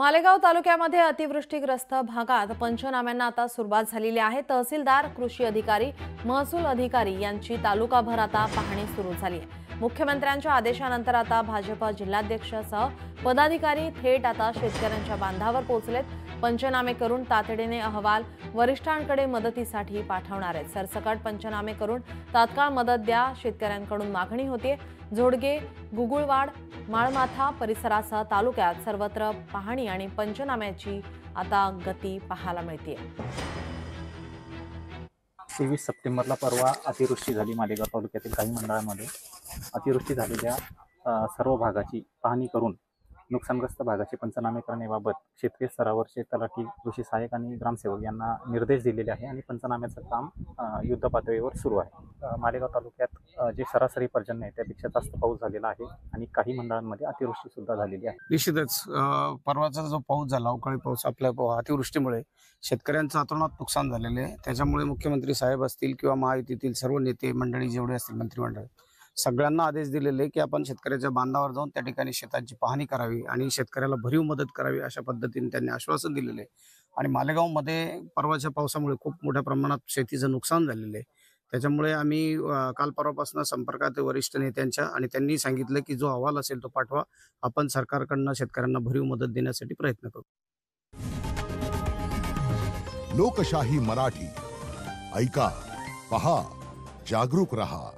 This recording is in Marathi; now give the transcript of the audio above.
मालेगाव तालुक्यामध्ये अतिवृष्टीग्रस्त भागात पंचनाम्यांना आता सुरुवात झालेली आहे। तहसीलदार, कृषी अधिकारी, महसूल अधिकारी यांची तालुकाभर आता पाहणी सुरू झाली आहे। मुख्यमंत्र्यांच्या आदेशानंतर आता भाजप जिल्हाध्यक्षासह पदाधिकारी थेट आता शेतकऱ्यांच्या बांधावर पोहोचलेत। पंचनामे करून तातडीने अहवाल वरिष्ठांकडे मदतीसाठी पाठवणार आहेत। सरसकट पंचनामे करून तात्काळ मदत द्या, शेतकऱ्यांकडून मागणी होते। झोडगे, गुगुळवाड, माळमाथा परिसरासह तालुक्यात सर्वत्र पाहणी आणि पंचनाम्याची आता गती पाहायला मिळते। 23 सप्टेंबरला परवा अतिवृष्टी झाली। मालेगाव तालुक्यातील काही मंडळांमध्ये अतिवृष्टी झालेल्या सर्व भागाची पाहणी करून नुकसानग्रस्त भागाचे पंचनामे करण्याबाबत क्षेत्रीय स्तरावरचे तलाठी, कृषी सहाय्यक आणि ग्रामसेवक यांना निर्देश दिलेले आहे आणि पंचनाम्याचं काम युद्धपातळीवर सुरू आहे। मालेगाव तालुक्यात जे सरासरी पर्जन्य आहे त्यापेक्षा जास्त पाऊस झालेला आहे आणि काही मंडळांमध्ये अतिवृष्टी सुद्धा झालेली आहे। निश्चितच परवाचा जो पाऊस झाला, अवकाळी पाऊस, आपल्या अतिवृष्टीमुळे शेतकऱ्यांचं अतोनात नुकसान झालेले आहे। त्याच्यामुळे मुख्यमंत्री साहेब असतील किंवा महायुतीतील सर्व नेते मंडळी जेवढे असतील मंत्रिमंडळ सगळ्यांना आदेश दिलेले की आपण शेतकऱ्याच्या बांधावर जाऊन त्या ठिकाणी शेताची पाहणी करावी आणि शेतकऱ्याला भरीव मदत करावी, अशा पद्धतीने त्यांनी आश्वासन दिलेले आहे। आणि मालेगावमध्ये परवाच्या पावसामुळे खूप मोठ्या प्रमाणात शेतीचं नुकसान झालेलं आहे। त्याच्यामुळे आम्ही काल परवापासून संपर्कात वरिष्ठ नेत्यांच्या आणि त्यांनी सांगितलं की जो अहवाल असेल तो पाठवा, आपण सरकारकडून शेतकऱ्यांना भरीव मदत देण्यासाठी प्रयत्न करू। लोकशाही मराठी ऐका, पहा, जागरूक रहा।